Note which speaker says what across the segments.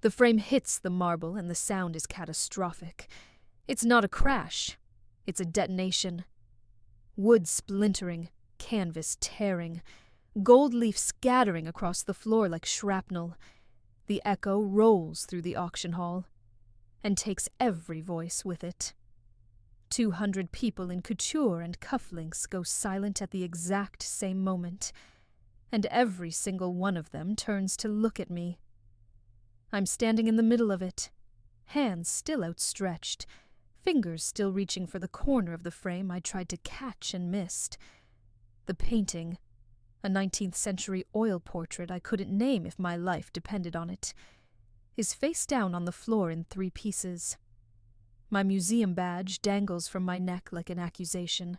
Speaker 1: The frame hits the marble and the sound is catastrophic. It's not a crash. It's a detonation. Wood splintering, canvas tearing, gold leaf scattering across the floor like shrapnel. The echo rolls through the auction hall and takes every voice with it. 200 people in couture and cufflinks go silent at the exact same moment, and every single one of them turns to look at me. I'm standing in the middle of it, hands still outstretched, fingers still reaching for the corner of the frame I tried to catch and missed. The painting, a 19th-century oil portrait I couldn't name if my life depended on it, is face down on the floor in 3 pieces. My museum badge dangles from my neck like an accusation.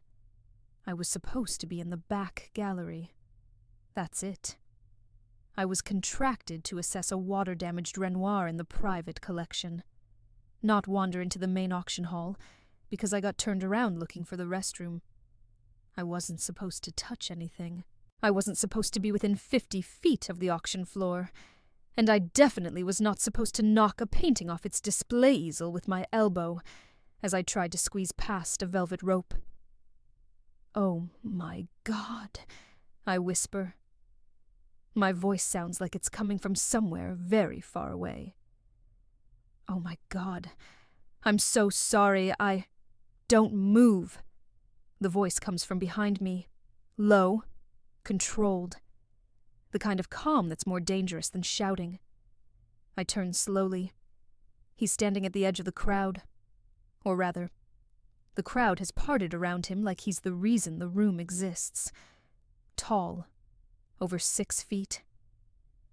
Speaker 1: I was supposed to be in the back gallery. That's it. I was contracted to assess a water-damaged Renoir in the private collection, not wander into the main auction hall, because I got turned around looking for the restroom. I wasn't supposed to touch anything. I wasn't supposed to be within 50 feet of the auction floor, and I definitely was not supposed to knock a painting off its display easel with my elbow as I tried to squeeze past a velvet rope. "Oh my God," I whisper. My voice sounds like it's coming from somewhere very far away. "Oh my God, I'm so sorry, Don't move." The voice comes from behind me, low, controlled, the kind of calm that's more dangerous than shouting. I turn slowly. He's standing at the edge of the crowd. Or rather, the crowd has parted around him like he's the reason the room exists. Tall, over 6 feet.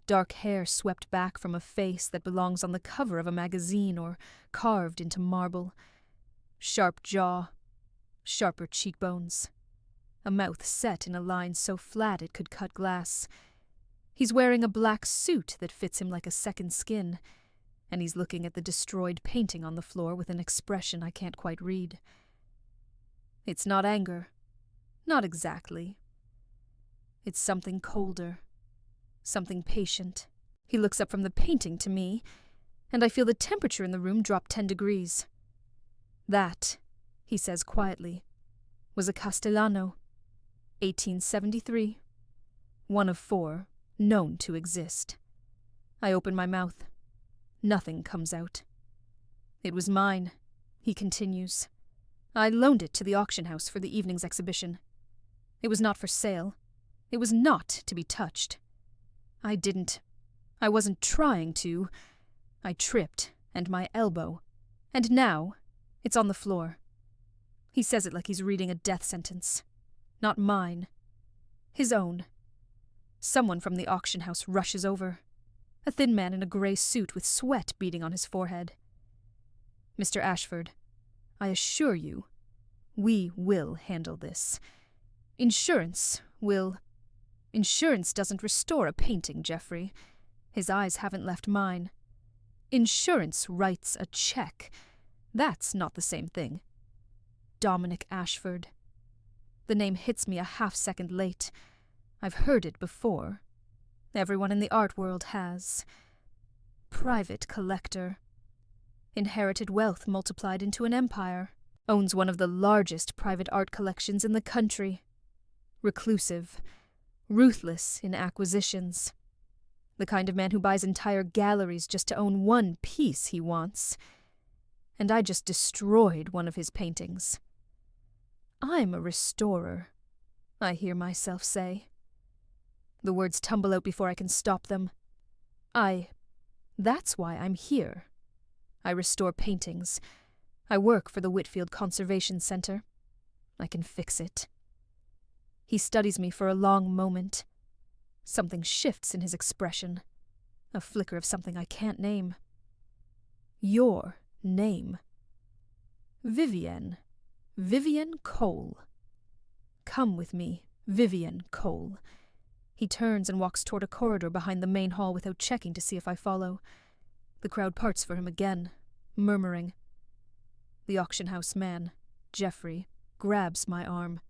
Speaker 1: Dark hair swept back from a face that belongs on the cover of a magazine or carved into marble. Sharp jaw, sharper cheekbones. A mouth set in a line so flat it could cut glass. He's wearing a black suit that fits him like a second skin, and he's looking at the destroyed painting on the floor with an expression I can't quite read. It's not anger. Not exactly. It's something colder, something patient. He looks up from the painting to me, and I feel the temperature in the room drop 10 degrees. "That," he says quietly, "was a Castellano, 1873, one of 4 known to exist." I open my mouth. Nothing comes out. "It was mine," he continues. "I loaned it to the auction house for the evening's exhibition. It was not for sale. It was not to be touched. I wasn't trying to. I tripped, and my elbow. And now, it's on the floor." He says it like he's reading a death sentence. Not mine. His own. Someone from the auction house rushes over. A thin man in a grey suit with sweat beading on his forehead. "Mr. Ashford, I assure you, we will handle this. Insurance doesn't restore a painting, Geoffrey." His eyes haven't left mine. "Insurance writes a check. That's not the same thing." Dominic Ashford. The name hits me a half-second late. I've heard it before. Everyone in the art world has. Private collector. Inherited wealth multiplied into an empire. Owns one of the largest private art collections in the country. Reclusive. Ruthless in acquisitions. The kind of man who buys entire galleries just to own one piece he wants. And I just destroyed one of his paintings. "I'm a restorer," I hear myself say. The words tumble out before I can stop them. That's why I'm here. I restore paintings. I work for the Whitfield Conservation Center. I can fix it. He studies me for a long moment. Something shifts in his expression. A flicker of something I can't name. "Your name." "Vivienne. Vivienne Cole." "Come with me, Vivienne Cole." He turns and walks toward a corridor behind the main hall without checking to see if I follow. The crowd parts for him again, murmuring. The auction house man, Geoffrey, grabs my arm.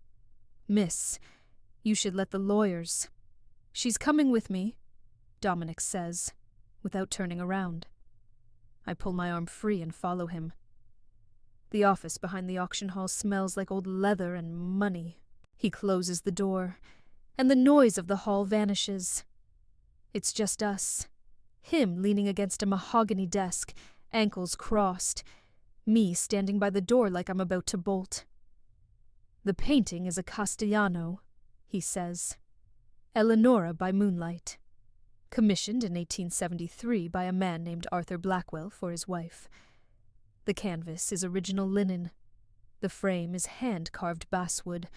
Speaker 1: "Miss, you should let the lawyers—" "She's coming with me," Dominic says, without turning around. I pull my arm free and follow him. The office behind the auction hall smells like old leather and money. He closes the door, and the noise of the hall vanishes. It's just us. Him leaning against a mahogany desk, ankles crossed. Me standing by the door like I'm about to bolt. "The painting is a Castellano," he says. "Eleonora by moonlight. Commissioned in 1873 by a man named Arthur Blackwell for his wife. The canvas is original linen. The frame is hand-carved basswood,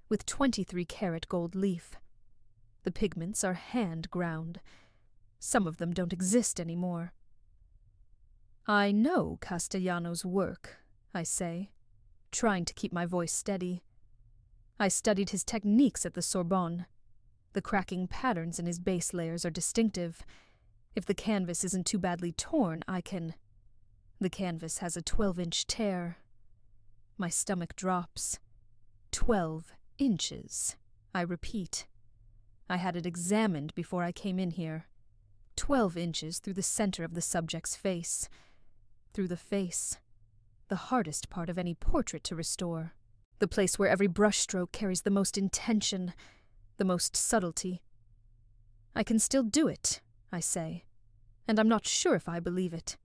Speaker 1: with 23-carat gold leaf. The pigments are hand-ground. Some of them don't exist anymore." "I know Castellano's work," I say, trying to keep my voice steady. "I studied his techniques at the Sorbonne. The cracking patterns in his base layers are distinctive. If the canvas isn't too badly torn, I can—" The canvas has a 12-inch tear. My stomach drops. 12 inches, I repeat. I had it examined before I came in here. 12 inches through the center of the subject's face. Through the face. The hardest part of any portrait to restore. The place where every brushstroke carries the most intention, the most subtlety. "I can still do it," I say, and I'm not sure if I believe it.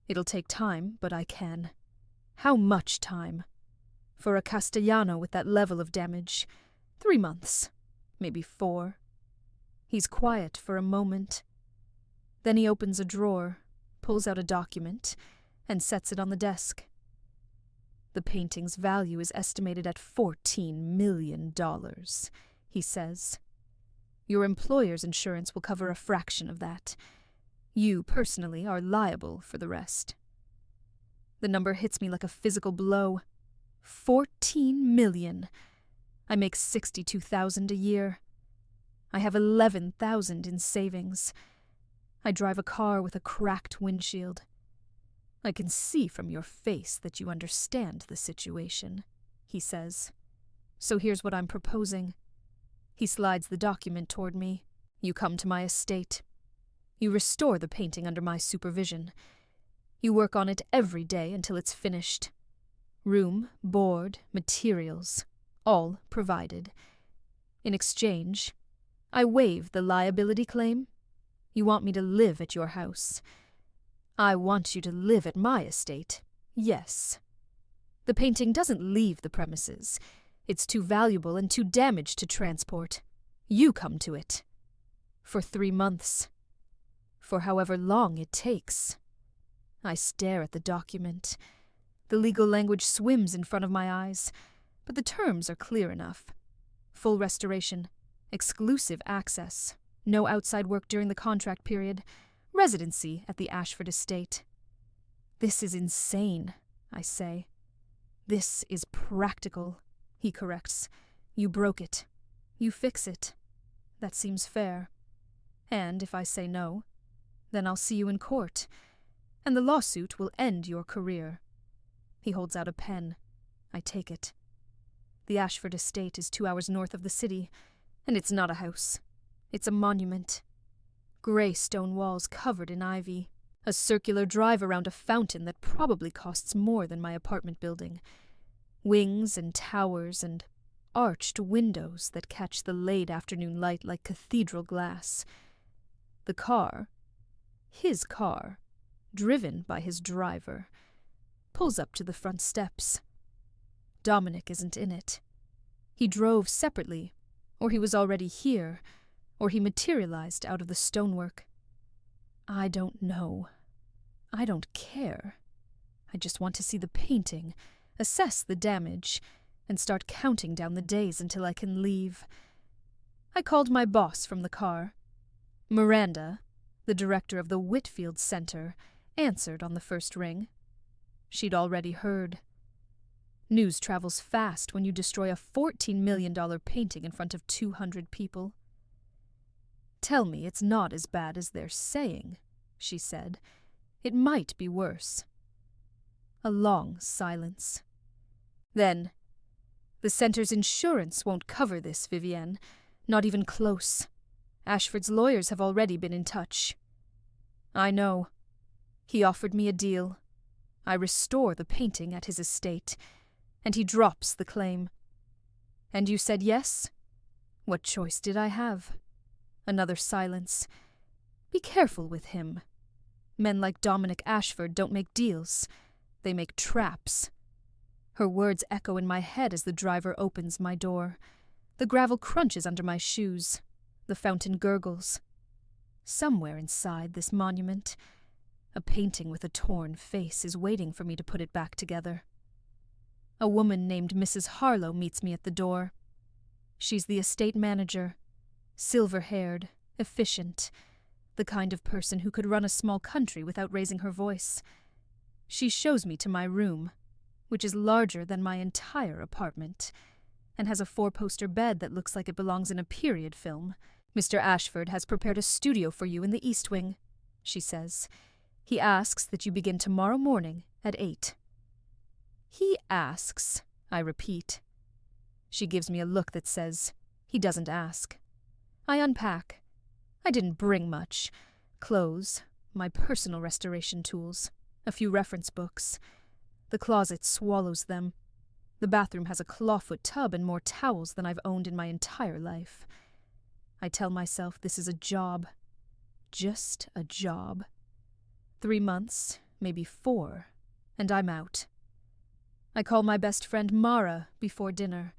Speaker 1: It'll take time, but I can. How much time? For a Castellano with that level of damage, 3 months, maybe 4. He's quiet for a moment. Then he opens a drawer, pulls out a document, and sets it on the desk. "The painting's value is estimated at $14 million, he says. "Your employer's insurance will cover a fraction of that. You, personally, are liable for the rest." The number hits me like a physical blow. 14 million. I make 62,000 a year. I have 11,000 in savings. I drive a car with a cracked windshield. "I can see from your face that you understand the situation," he says. "So here's what I'm proposing." He slides the document toward me. "You come to my estate. You restore the painting under my supervision. You work on it every day until it's finished. Room, board, materials, all provided. In exchange, I waive the liability claim. You want me to live at your house. I want you to live at my estate, yes. The painting doesn't leave the premises. It's too valuable and too damaged to transport. You come to it. For 3 months. For however long it takes." I stare at the document. The legal language swims in front of my eyes, but the terms are clear enough. Full restoration, exclusive access, no outside work during the contract period, residency at the Ashford estate. "This is insane," I say. "This is practical," he corrects. "You broke it. You fix it. That seems fair. And if I say no, then I'll see you in court, and the lawsuit will end your career." He holds out a pen. I take it. The Ashford estate is 2 hours north of the city, and it's not a house. It's a monument. Gray stone walls covered in ivy. A circular drive around a fountain that probably costs more than my apartment building. Wings and towers and arched windows that catch the late afternoon light like cathedral glass. The car, his car, driven by his driver, pulls up to the front steps. Dominic isn't in it. He drove separately, or he was already here, or he materialized out of the stonework. I don't know. I don't care. I just want to see the painting, assess the damage, and start counting down the days until I can leave. I called my boss from the car. Miranda, the director of the Whitfield Center, answered on the first ring. She'd already heard. News travels fast when you destroy a $14 million painting in front of 200 people. "Tell me it's not as bad as they're saying," she said. "It might be worse." A long silence. Then, "The center's insurance won't cover this, Vivienne. Not even close. Ashford's lawyers have already been in touch." "I know." He offered me a deal. I restore the painting at his estate, and he drops the claim. And you said yes? What choice did I have? Another silence. Be careful with him. Men like Dominic Ashford don't make deals. They make traps. Her words echo in my head as the driver opens my door. The gravel crunches under my shoes. The fountain gurgles. Somewhere inside this monument, a painting with a torn face is waiting for me to put it back together. A woman named Mrs. Harlow meets me at the door. She's the estate manager, silver-haired, efficient, the kind of person who could run a small country without raising her voice. She shows me to my room, which is larger than my entire apartment, and has a 4-poster bed that looks like it belongs in a period film. Mr. Ashford has prepared a studio for you in the East Wing, she says. He asks that you begin tomorrow morning at 8. He asks, I repeat. She gives me a look that says, he doesn't ask. I unpack. I didn't bring much. Clothes, my personal restoration tools, a few reference books. The closet swallows them. The bathroom has a clawfoot tub and more towels than I've owned in my entire life. I tell myself this is a job. Just a job. 3 months, maybe 4, and I'm out. I call my best friend Mara before dinner.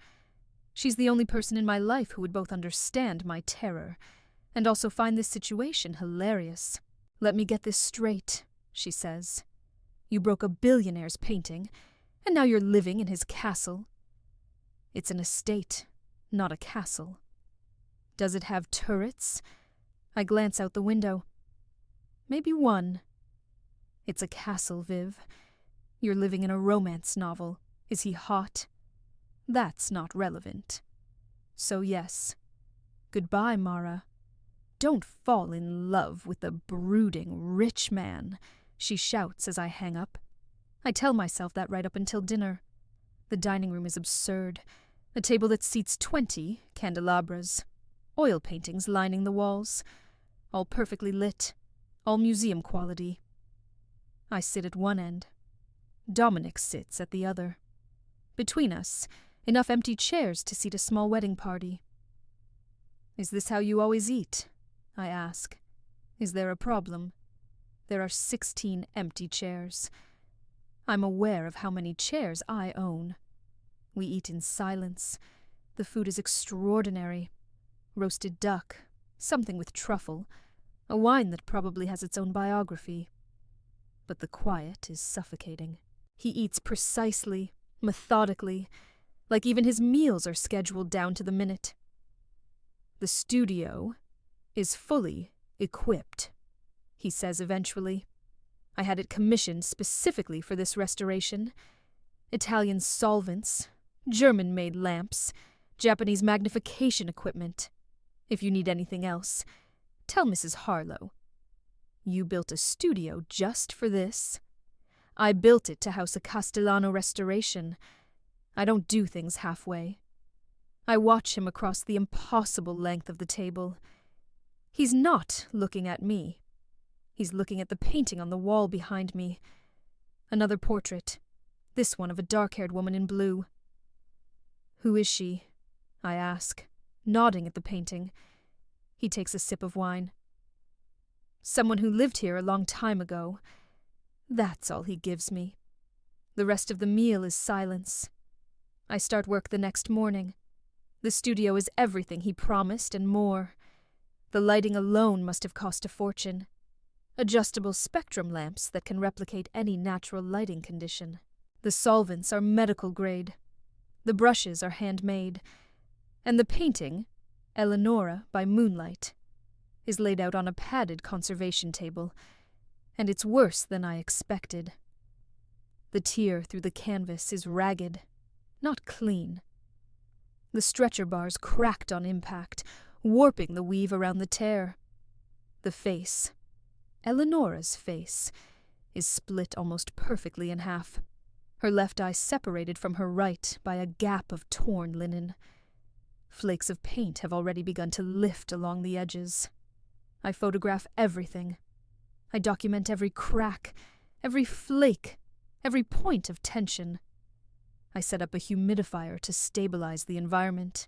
Speaker 1: She's the only person in my life who would both understand my terror and also find this situation hilarious. Let me get this straight, she says. You broke a billionaire's painting, and now you're living in his castle. It's an estate, not a castle. Does it have turrets? I glance out the window. Maybe one. It's a castle, Viv. You're living in a romance novel. Is he hot? That's not relevant. So yes. Goodbye, Mara. Don't fall in love with a brooding, rich man, she shouts as I hang up. I tell myself that right up until dinner. The dining room is absurd. A table that seats 20 candelabras. Oil paintings lining the walls. All perfectly lit. All museum quality. I sit at one end. Dominic sits at the other. Between us, enough empty chairs to seat a small wedding party. Is this how you always eat? I ask. Is there a problem? There are 16 empty chairs. I'm aware of how many chairs I own. We eat in silence. The food is extraordinary. Roasted duck, something with truffle, a wine that probably has its own biography. But the quiet is suffocating. He eats precisely, methodically, like even his meals are scheduled down to the minute. The studio is fully equipped, he says eventually. I had it commissioned specifically for this restoration. Italian solvents, German-made lamps, Japanese magnification equipment. If you need anything else, tell Mrs. Harlow. You built a studio just for this? I built it to house a Castellano restoration. I don't do things halfway. I watch him across the impossible length of the table. He's not looking at me. He's looking at the painting on the wall behind me. Another portrait. This one of a dark-haired woman in blue. Who is she? I ask, nodding at the painting. He takes a sip of wine. Someone who lived here a long time ago. That's all he gives me. The rest of the meal is silence. I start work the next morning. The studio is everything he promised and more. The lighting alone must have cost a fortune. Adjustable spectrum lamps that can replicate any natural lighting condition. The solvents are medical grade. The brushes are handmade. And the painting, Eleonora by moonlight, is laid out on a padded conservation table, and it's worse than I expected. The tear through the canvas is ragged, not clean. The stretcher bars cracked on impact, warping the weave around the tear. The face, Eleonora's face, is split almost perfectly in half, her left eye separated from her right by a gap of torn linen. Flakes of paint have already begun to lift along the edges. I photograph everything. I document every crack, every flake, every point of tension. I set up a humidifier to stabilize the environment.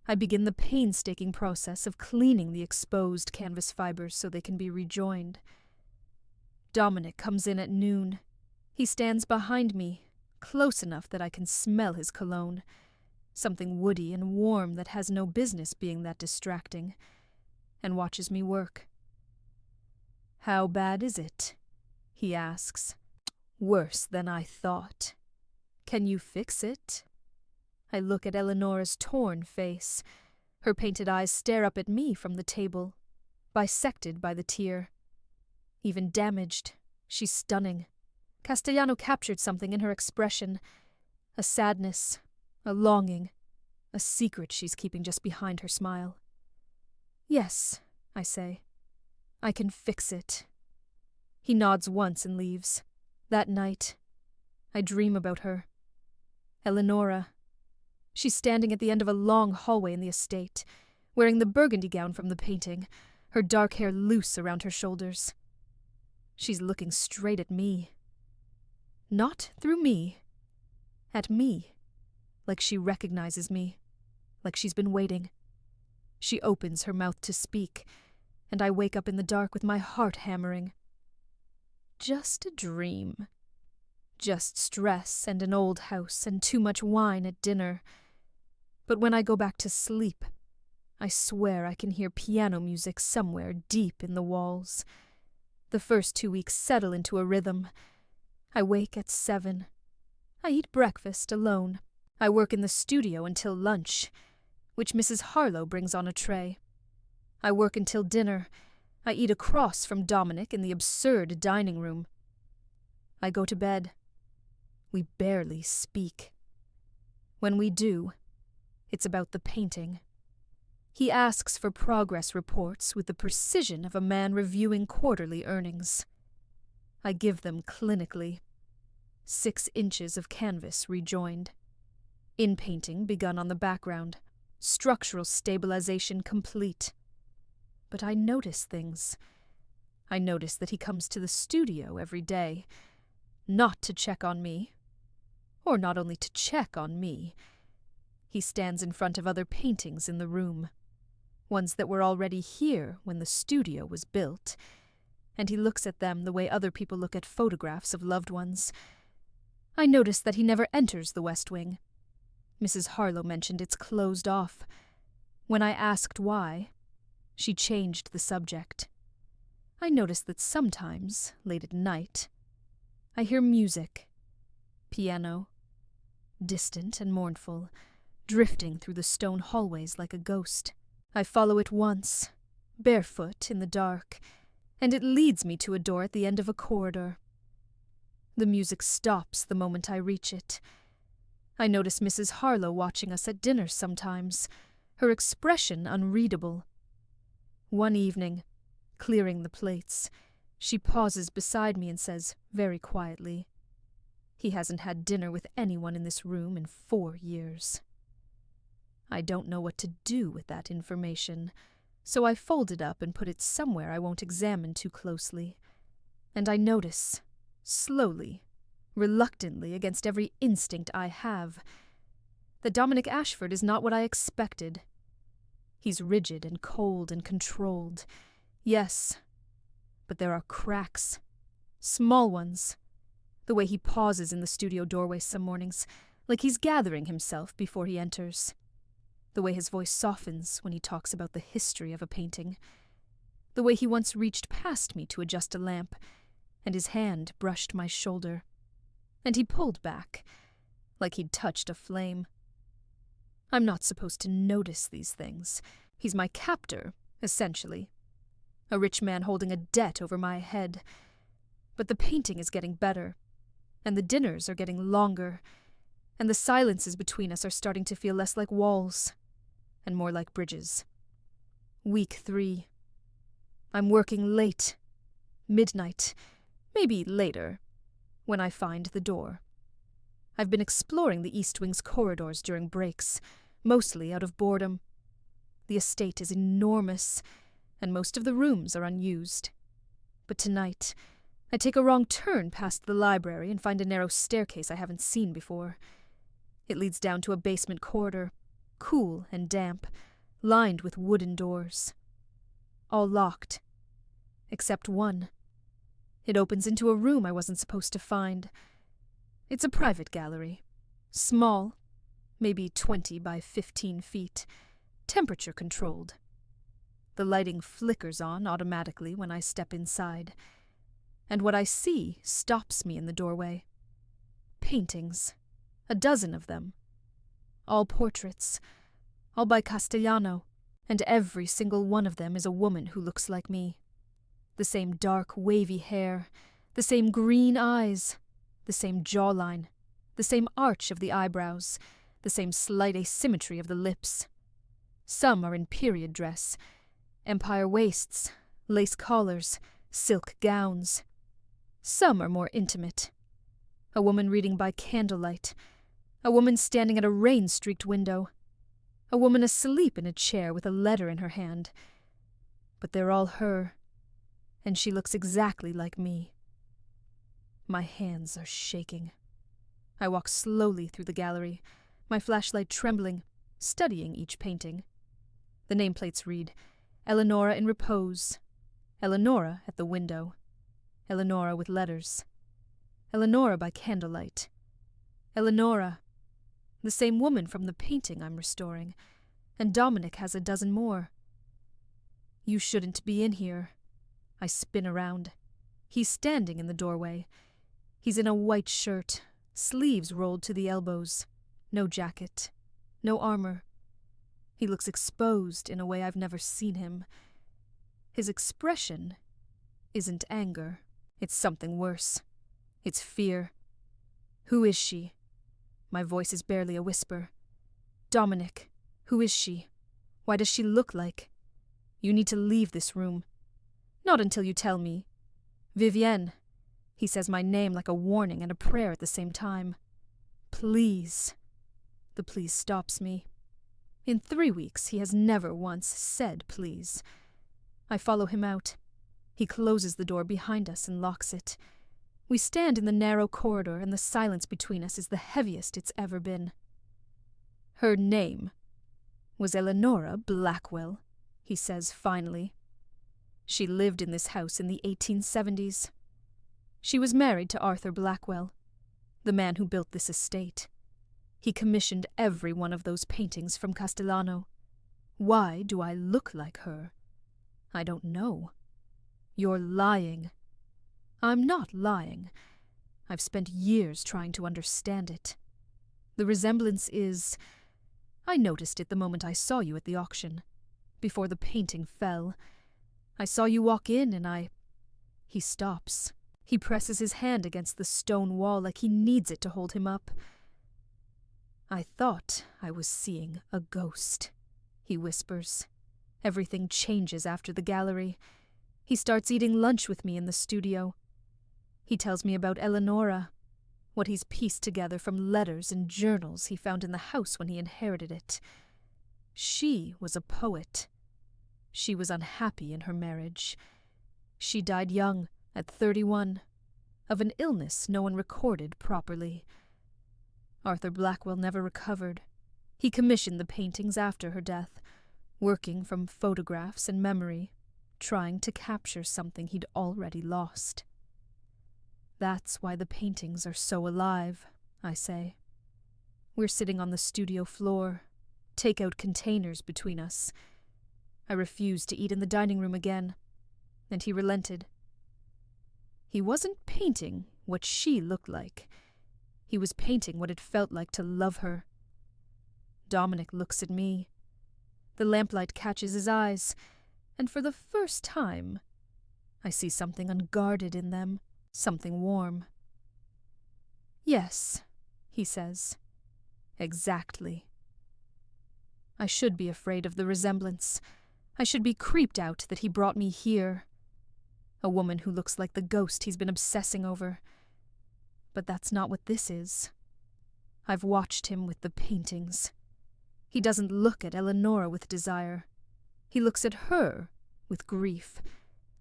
Speaker 1: I begin the painstaking process of cleaning the exposed canvas fibers so they can be rejoined. Dominic comes in at noon. He stands behind me, close enough that I can smell his cologne, something woody and warm that has no business being that distracting, and watches me work. "How bad is it?" he asks. "Worse than I thought. Can you fix it?" I look at Eleonora's torn face. Her painted eyes stare up at me from the table, bisected by the tear. Even damaged, she's stunning. Castellano captured something in her expression, a sadness, a longing, a secret she's keeping just behind her smile. "Yes," I say. "I can fix it." He nods once and leaves. That night, I dream about her. Eleonora. She's standing at the end of a long hallway in the estate, wearing the burgundy gown from the painting, her dark hair loose around her shoulders. She's looking straight at me. Not through me. At me. Like she recognizes me. Like she's been waiting. She opens her mouth to speak, and I wake up in the dark with my heart hammering. Just a dream. Just stress and an old house and too much wine at dinner. But when I go back to sleep, I swear I can hear piano music somewhere deep in the walls. The first 2 weeks settle into a rhythm. I wake at 7. I eat breakfast alone. I work in the studio until lunch, which Mrs. Harlow brings on a tray. I work until dinner. I eat across from Dominic in the absurd dining room. I go to bed. We barely speak. When we do, it's about the painting. He asks for progress reports with the precision of a man reviewing quarterly earnings. I give them clinically. 6 inches of canvas rejoined. In-painting begun on the background. Structural stabilization complete. But I notice things. I notice that he comes to the studio every day, not to check on me, or not only to check on me. He stands in front of other paintings in the room, ones that were already here when the studio was built, and he looks at them the way other people look at photographs of loved ones. I notice that he never enters the West Wing. Mrs. Harlow mentioned it's closed off. When I asked why, she changed the subject. I notice that sometimes, late at night, I hear music. Piano. Distant and mournful, drifting through the stone hallways like a ghost. I follow it once, barefoot in the dark, and it leads me to a door at the end of a corridor. The music stops the moment I reach it. I notice Mrs. Harlow watching us at dinner sometimes, her expression unreadable. One evening, clearing the plates, she pauses beside me and says, very quietly, "He hasn't had dinner with anyone in this room in 4 years." I don't know what to do with that information, so I fold it up and put it somewhere I won't examine too closely. And I notice, slowly, reluctantly against every instinct I have, that Dominic Ashford is not what I expected. He's rigid and cold and controlled, yes, but there are cracks, small ones. The way he pauses in the studio doorway some mornings, like he's gathering himself before he enters. The way his voice softens when he talks about the history of a painting. The way he once reached past me to adjust a lamp, and his hand brushed my shoulder. And he pulled back, like he'd touched a flame. I'm not supposed to notice these things. He's my captor, essentially. A rich man holding a debt over my head. But the painting is getting better, and the dinners are getting longer, and the silences between us are starting to feel less like walls, and more like bridges. Week 3. I'm working late. Midnight. Maybe later, when I find the door. I've been exploring the East Wing's corridors during breaks, mostly out of boredom. The estate is enormous, and most of the rooms are unused. But tonight, I take a wrong turn past the library and find a narrow staircase I haven't seen before. It leads down to a basement corridor, cool and damp, lined with wooden doors. All locked. Except one. It opens into a room I wasn't supposed to find. It's a private gallery. Small, maybe 20 by 15 feet, temperature controlled. The lighting flickers on automatically when I step inside, and what I see stops me in the doorway. Paintings, a dozen of them. All portraits, all by Castellano, and every single one of them is a woman who looks like me. The same dark, wavy hair, the same green eyes, the same jawline, the same arch of the eyebrows, the same slight asymmetry of the lips. Some are in period dress, empire waists, lace collars, silk gowns. Some are more intimate. A woman reading by candlelight, a woman standing at a rain-streaked window, a woman asleep in a chair with a letter in her hand. But they're all her, and she looks exactly like me. My hands are shaking. I walk slowly through the gallery, my flashlight trembling, studying each painting. The nameplates read, Eleonora in repose, Eleonora at the window, Eleonora with letters, Eleonora by candlelight, Eleonora, the same woman from the painting I'm restoring, and Dominic has a dozen more. You shouldn't be in here. I spin around. He's standing in the doorway. He's in a white shirt, sleeves rolled to the elbows, no jacket, no armor. He looks exposed in a way I've never seen him. His expression isn't anger. It's something worse. It's fear. Who is she? My voice is barely a whisper. Dominic, who is she? Why does she look like? You need to leave this room. Not until you tell me. Vivienne. He says my name like a warning and a prayer at the same time. Please. The please stops me. In 3 weeks, he has never once said please. I follow him out. He closes the door behind us and locks it. We stand in the narrow corridor, and the silence between us is the heaviest it's ever been. Her name was Eleonora Blackwell, he says finally. She lived in this house in the 1870s. She was married to Arthur Blackwell, the man who built this estate. He commissioned every one of those paintings from Castellano. Why do I look like her? I don't know. You're lying. I'm not lying. I've spent years trying to understand it. The resemblance is... I noticed it the moment I saw you at the auction, before the painting fell. I saw you walk in and I... He stops. He presses his hand against the stone wall like he needs it to hold him up. I thought I was seeing a ghost, he whispers. Everything changes after the gallery. He starts eating lunch with me in the studio. He tells me about Eleonora, what he's pieced together from letters and journals he found in the house when he inherited it. She was a poet. She was unhappy in her marriage. She died young, at 31, of an illness no one recorded properly. Arthur Blackwell never recovered. He commissioned the paintings after her death, working from photographs and memory, trying to capture something he'd already lost. That's why the paintings are so alive, I say. We're sitting on the studio floor, take-out containers between us. I refused to eat in the dining room again, and he relented. He wasn't painting what she looked like. He was painting what it felt like to love her. Dominic looks at me. The lamplight catches his eyes, and for the first time, I see something unguarded in them, something warm. Yes, he says. Exactly. I should be afraid of the resemblance. I should be creeped out that he brought me here. A woman who looks like the ghost he's been obsessing over. But that's not what this is. I've watched him with the paintings. He doesn't look at Eleonora with desire. He looks at her with grief,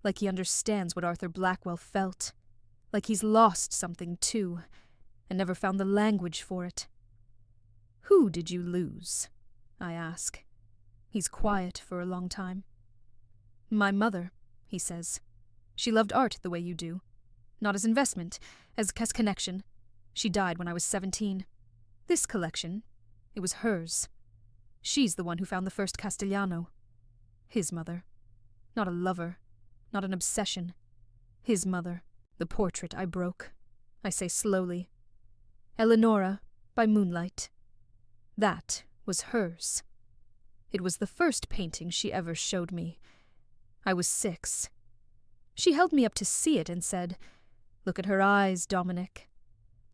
Speaker 1: Like he understands what Arthur Blackwell felt. Like he's lost something, too, and never found the language for it. "Who did you lose?" I ask. He's quiet for a long time. "My mother," he says. "She loved art the way you do. Not as investment, as connection. She died when I was 17. This collection, it was hers. She's the one who found the first Castellano. His mother. Not a lover. Not an obsession. His mother. The portrait I broke. I say slowly. Eleonora, by moonlight. That was hers. It was the first painting she ever showed me. I was 6. She held me up to see it and said, 'Look at her eyes, Dominic.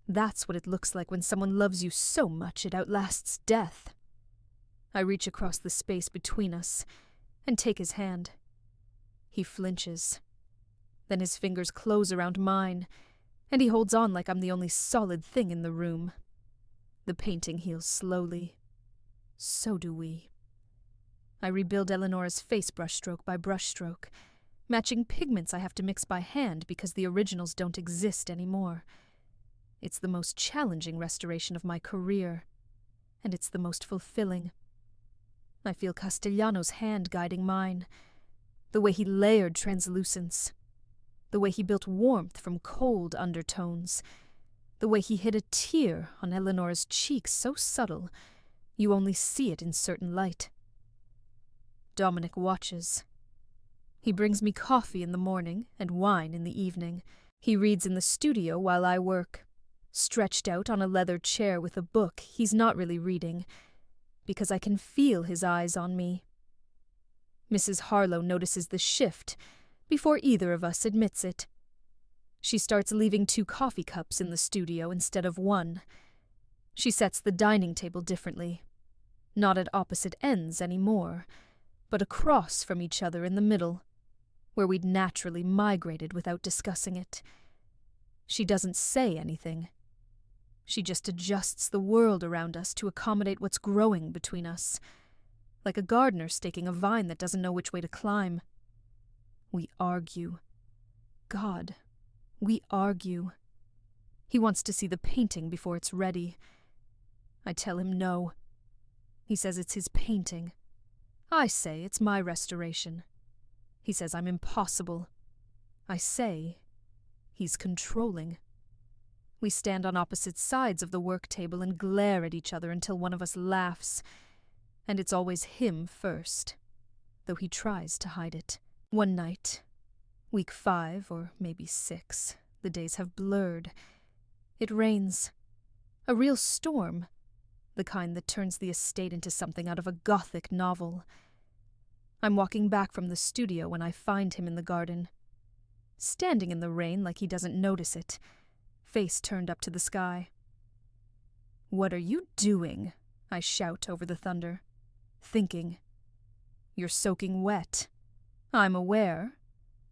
Speaker 1: That's what it looks like when someone loves you so much it outlasts death.' I reach across the space between us and take his hand. He flinches. Then his fingers close around mine, and he holds on like I'm the only solid thing in the room. The painting heals slowly. So do we. I rebuild Eleonora's face brushstroke by brushstroke, matching pigments I have to mix by hand because the originals don't exist anymore. It's the most challenging restoration of my career, and it's the most fulfilling. I feel Castellano's hand guiding mine, the way he layered translucence, the way he built warmth from cold undertones, the way he hid a tear on Eleonora's cheek so subtle you only see it in certain light. Dominic watches. He brings me coffee in the morning and wine in the evening. He reads in the studio while I work. Stretched out on a leather chair with a book he's not really reading, because I can feel his eyes on me. Mrs. Harlow notices the shift before either of us admits it. She starts leaving 2 coffee cups in the studio instead of 1. She sets the dining table differently, not at opposite ends anymore, but across from each other in the middle, where we'd naturally migrated without discussing it. She doesn't say anything. She just adjusts the world around us to accommodate what's growing between us, like a gardener staking a vine that doesn't know which way to climb. We argue. God, we argue. He wants to see the painting before it's ready. I tell him no. He says it's his painting. I say it's my restoration. He says I'm impossible. I say he's controlling. We stand on opposite sides of the work table and glare at each other until one of us laughs, and it's always him first, though he tries to hide it. One night, week 5 or maybe 6, the days have blurred. It rains. A real storm, the kind that turns the estate into something out of a Gothic novel. I'm walking back from the studio when I find him in the garden, standing in the rain like he doesn't notice it, face turned up to the sky. "What are you doing?" I shout over the thunder. "Thinking." "You're soaking wet." "I'm aware."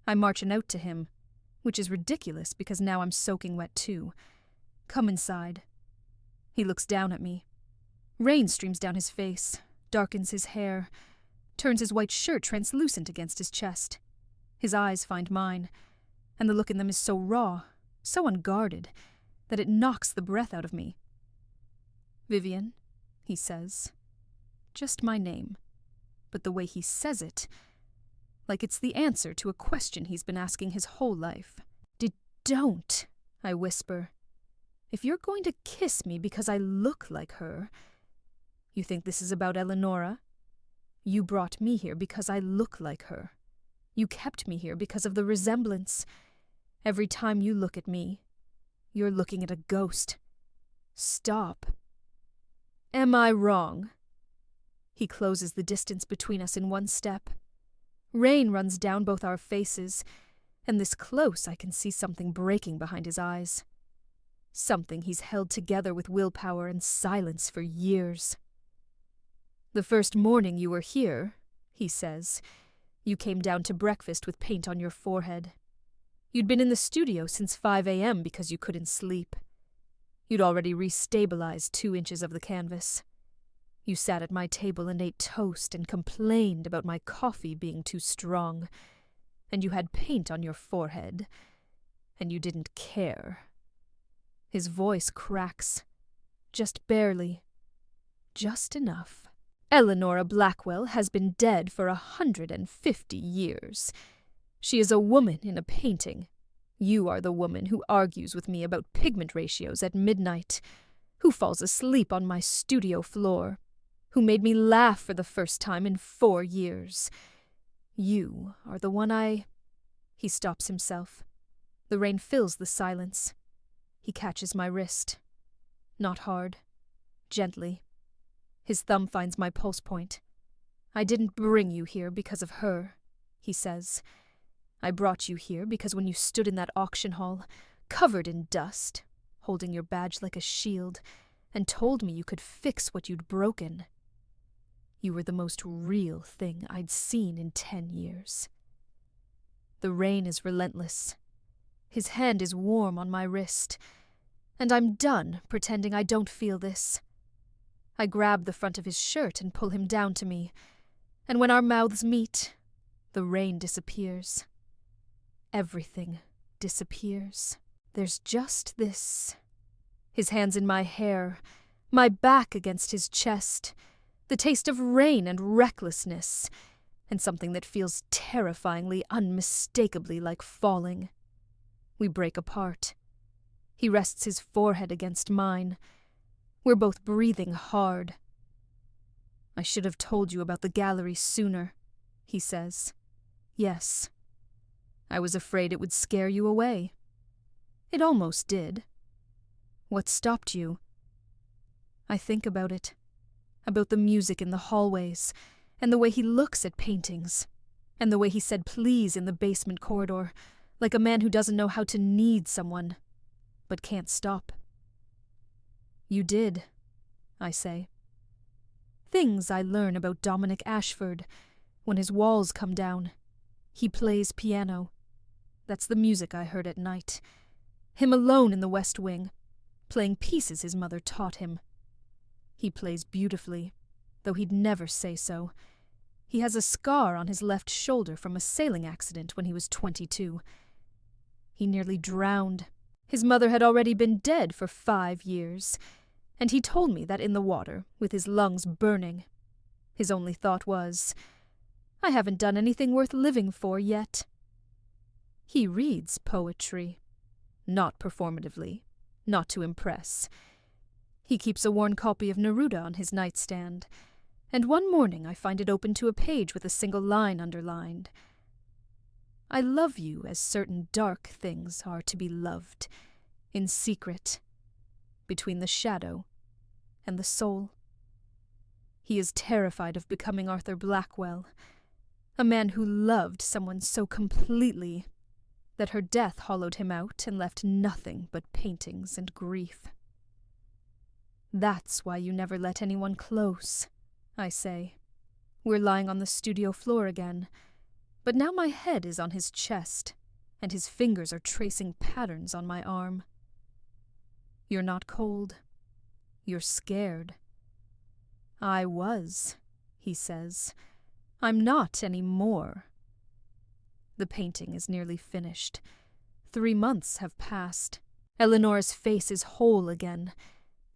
Speaker 1: I marchin' out to him, which is ridiculous because now I'm soaking wet too. "Come inside." He looks down at me. Rain streams down his face, darkens his hair, turns his white shirt translucent against his chest. His eyes find mine, and the look in them is so raw, so unguarded, that it knocks the breath out of me. "Vivian," he says. Just my name, but the way he says it, like it's the answer to a question he's been asking his whole life. Don't, I whisper. "If you're going to kiss me because I look like her, you think this is about Eleonora? You brought me here because I look like her. You kept me here because of the resemblance. Every time you look at me, you're looking at a ghost. Stop." "Am I wrong?" He closes the distance between us in one step. Rain runs down both our faces, and this close I can see something breaking behind his eyes. Something he's held together with willpower and silence for years. "The first morning you were here," he says, "you came down to breakfast with paint on your forehead. You'd been in the studio since 5 a.m. because you couldn't sleep. You'd already restabilized 2 inches of the canvas. You sat at my table and ate toast and complained about my coffee being too strong. and you had paint on your forehead, and you didn't care." His voice cracks. Just barely. Just enough. "Eleanora Blackwell has been dead for 150 years. She is a woman in a painting. You are the woman who argues with me about pigment ratios at midnight, who falls asleep on my studio floor, who made me laugh for the first time in 4 years. You are the one I—" He stops himself. The rain fills the silence. He catches my wrist. Not hard. Gently. His thumb finds my pulse point. "I didn't bring you here because of her," he says. "I brought you here because when you stood in that auction hall, covered in dust, holding your badge like a shield, and told me you could fix what you'd broken, you were the most real thing I'd seen in 10 years. The rain is relentless. His hand is warm on my wrist, and I'm done pretending I don't feel this. I grab the front of his shirt and pull him down to me, and when our mouths meet, the rain disappears. Everything disappears. There's just this. His hands in my hair, my back against his chest, the taste of rain and recklessness, and something that feels terrifyingly, unmistakably like falling. We break apart. He rests his forehead against mine. We're both breathing hard. "I should have told you about the gallery sooner," he says. "Yes. I was afraid it would scare you away. It almost did. What stopped you?" I think about it. About the music in the hallways, and the way he looks at paintings, and the way he said please in the basement corridor, like a man who doesn't know how to need someone, but can't stop. "You did," I say. Things I learn about Dominic Ashford. When his walls come down, he plays piano. That's the music I heard at night. Him alone in the West Wing, playing pieces his mother taught him. He plays beautifully, though he'd never say so. He has a scar on his left shoulder from a sailing accident when he was 22. He nearly drowned. His mother had already been dead for 5 years, and he told me that in the water, with his lungs burning. His only thought was, "I haven't done anything worth living for yet." He reads poetry. Not performatively, not to impress. He keeps a worn copy of Neruda on his nightstand, and one morning I find it open to a page with a single line underlined. "I love you as certain dark things are to be loved, in secret, between the shadow and the soul." He is terrified of becoming Arthur Blackwell, a man who loved someone so completely that her death hollowed him out and left nothing but paintings and grief. "That's why you never let anyone close," I say. We're lying on the studio floor again, but now my head is on his chest, and his fingers are tracing patterns on my arm. "You're not cold. You're scared." "I was," he says. "I'm not any more." The painting is nearly finished. 3 months have passed. Eleanora's face is whole again.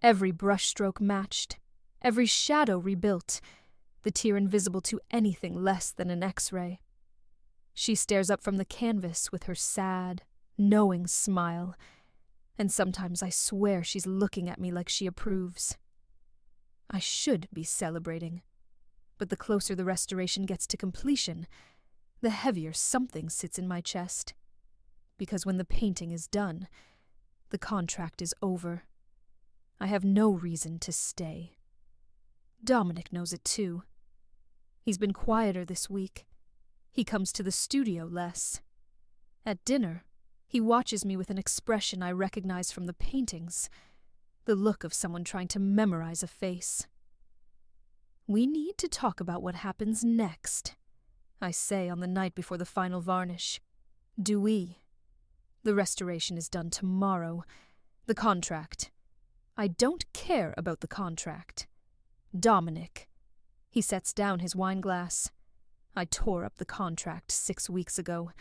Speaker 1: Every brushstroke matched, every shadow rebuilt, the tear invisible to anything less than an X-ray. She stares up from the canvas with her sad, knowing smile, and sometimes I swear she's looking at me like she approves. I should be celebrating, but the closer the restoration gets to completion, the heavier something sits in my chest. Because when the painting is done, the contract is over. I have no reason to stay. Dominic knows it too. He's been quieter this week. He comes to the studio less. At dinner, he watches me with an expression I recognize from the paintings, the look of someone trying to memorize a face. "We need to talk about what happens next," I say on the night before the final varnish. "Do we? The restoration is done tomorrow. The contract. I don't care about the contract. Dominic." He sets down his wine glass. I tore up the contract 6 weeks ago.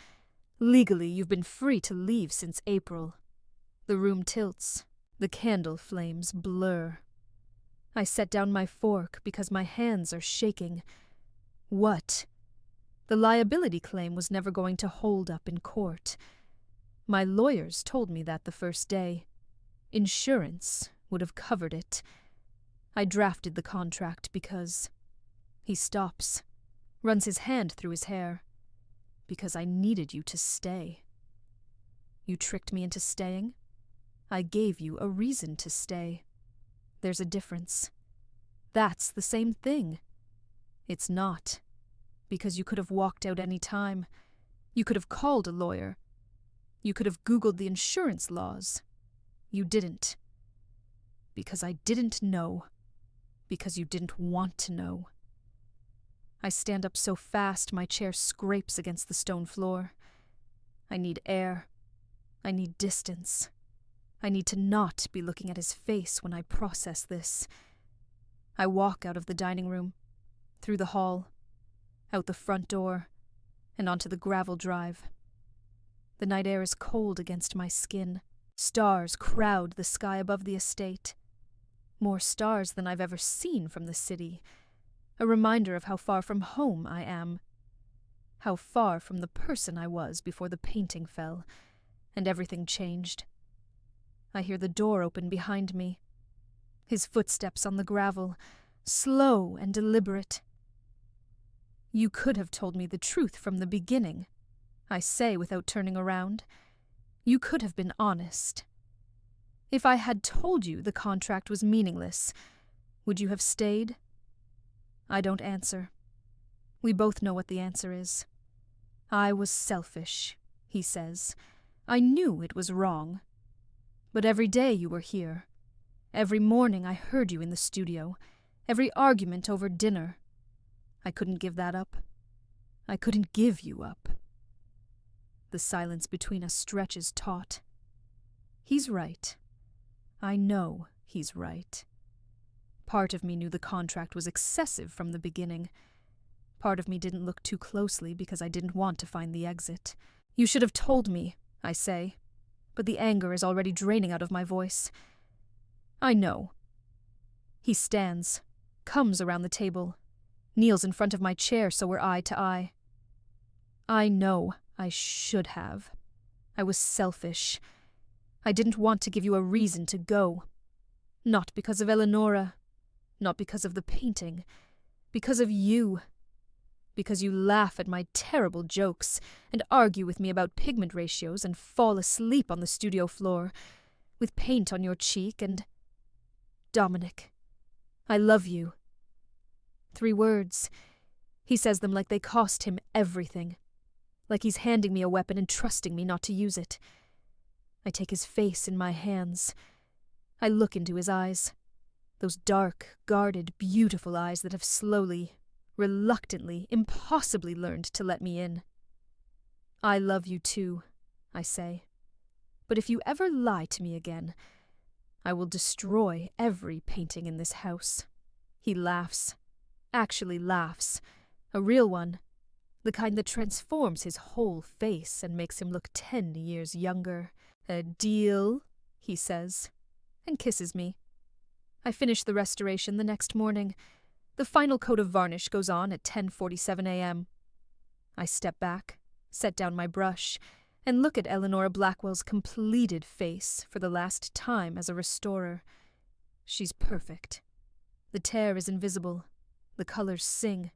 Speaker 1: Legally, you've been free to leave since April. The room tilts. The candle flames blur. I set down my fork because my hands are shaking. What? The liability claim was never going to hold up in court. My lawyers told me that the first day. Insurance would have covered it. I drafted the contract because... He stops, runs his hand through his hair. Because I needed you to stay. You tricked me into staying. I gave you a reason to stay. There's a difference. That's the same thing. It's not. Because you could have walked out any time. You could have called a lawyer. You could have Googled the insurance laws. You didn't. Because I didn't know. Because you didn't want to know. I stand up so fast my chair scrapes against the stone floor. I need air. I need distance. I need to not be looking at his face when I process this. I walk out of the dining room, through the hall, out the front door, and onto the gravel drive. The night air is cold against my skin. Stars crowd the sky above the estate. More stars than I've ever seen from the city. A reminder of how far from home I am. How far from the person I was before the painting fell, and everything changed. I hear the door open behind me. His footsteps on the gravel, slow and deliberate. You could have told me the truth from the beginning, I say without turning around. You could have been honest. If I had told you the contract was meaningless, would you have stayed? I don't answer. We both know what the answer is. I was selfish, he says. I knew it was wrong. But every day you were here. Every morning I heard you in the studio. Every argument over dinner. I couldn't give that up. I couldn't give you up. The silence between us stretches taut. He's right. I know he's right. Part of me knew the contract was excessive from the beginning. Part of me didn't look too closely because I didn't want to find the exit. You should have told me, I say, but the anger is already draining out of my voice. I know. He stands, comes around the table, kneels in front of my chair so we're eye to eye. I know I should have. I was selfish. I didn't want to give you a reason to go. Not because of Eleonora. Not because of the painting. Because of you. Because you laugh at my terrible jokes and argue with me about pigment ratios and fall asleep on the studio floor with paint on your cheek and... Dominic, I love you. 3 words. He says them like they cost him everything. Like he's handing me a weapon and trusting me not to use it. I take his face in my hands. I look into his eyes. Those dark, guarded, beautiful eyes that have slowly, reluctantly, impossibly learned to let me in. I love you too, I say. But if you ever lie to me again, I will destroy every painting in this house. He laughs. Actually laughs. A real one. The kind that transforms his whole face and makes him look 10 years younger. A deal, he says, and kisses me. I finish the restoration the next morning. The final coat of varnish goes on at 10:47 a.m. I step back, set down my brush, and look at Eleonora Blackwell's completed face for the last time as a restorer. She's perfect. The tear is invisible. The colors sing.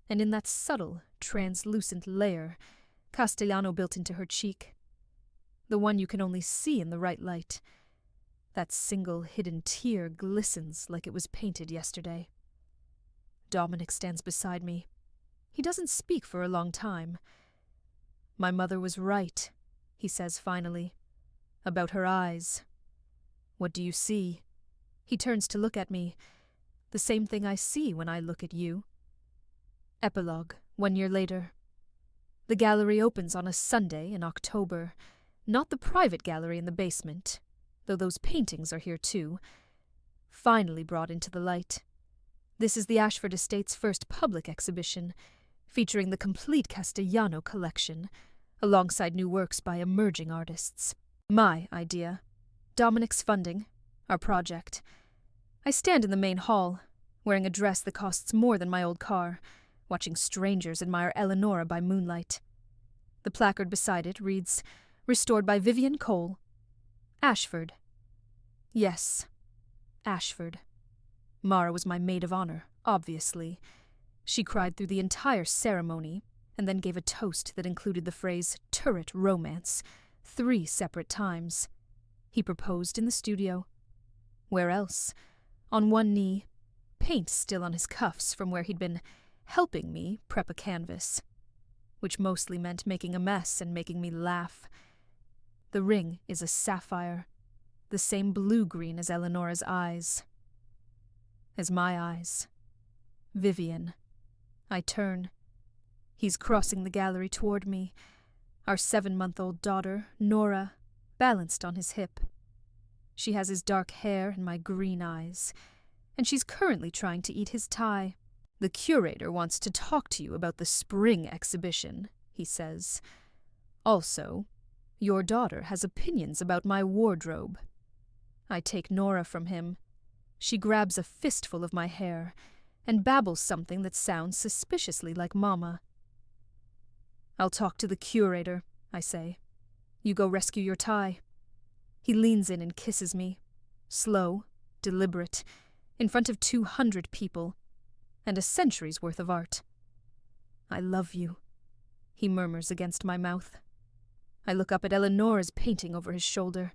Speaker 1: And in that subtle, translucent layer, Castellano built into her cheek. The one you can only see in the right light. That single hidden tear glistens like it was painted yesterday. Dominic stands beside me. He doesn't speak for a long time. My mother was right, he says finally, about her eyes. What do you see? He turns to look at me. The same thing I see when I look at you. Epilogue, 1 year later. The gallery opens on a Sunday in October. Not the private gallery in the basement, though those paintings are here too. Finally brought into the light. This is the Ashford estate's first public exhibition, featuring the complete Castellano collection, alongside new works by emerging artists. My idea. Dominic's funding. Our project. I stand in the main hall, wearing a dress that costs more than my old car, watching strangers admire Eleonora by moonlight. The placard beside it reads, "Restored by Vivian Cole. Ashford." Yes, Ashford. Mara was my maid of honor, obviously. She cried through the entire ceremony, and then gave a toast that included the phrase "turret romance" 3 separate times. He proposed in the studio. Where else? On one knee, paint still on his cuffs from where he'd been helping me prep a canvas, which mostly meant making a mess and making me laugh. The ring is a sapphire, the same blue-green as Eleonora's eyes. As my eyes. Vivian. I turn. He's crossing the gallery toward me, our 7-month-old daughter, Nora, balanced on his hip. She has his dark hair and my green eyes, and she's currently trying to eat his tie. "The curator wants to talk to you about the spring exhibition," he says. "Also, your daughter has opinions about my wardrobe." I take Nora from him. She grabs a fistful of my hair and babbles something that sounds suspiciously like Mama. "I'll talk to the curator," I say. "You go rescue your tie." He leans in and kisses me, slow, deliberate, in front of 200 people, and a century's worth of art. "I love you," he murmurs against my mouth. I look up at Eleonora's painting over his shoulder.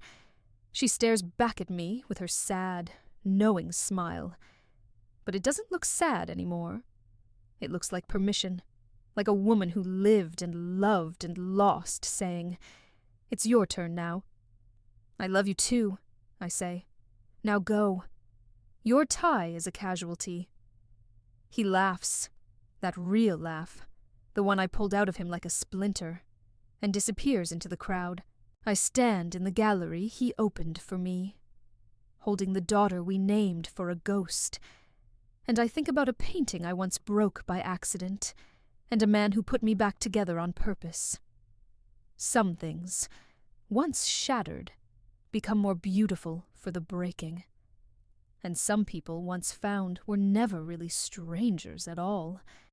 Speaker 1: She stares back at me with her sad, knowing smile. But it doesn't look sad anymore. It looks like permission, like a woman who lived and loved and lost, saying, "It's your turn now." "I love you too," I say. "Now go. Your tie is a casualty." He laughs, that real laugh, the one I pulled out of him like a splinter, and disappears into the crowd. I stand in the gallery he opened for me, holding the daughter we named for a ghost, and I think about a painting I once broke by accident, and a man who put me back together on purpose. Some things, once shattered, become more beautiful for the breaking. And some people once found were never really strangers at all.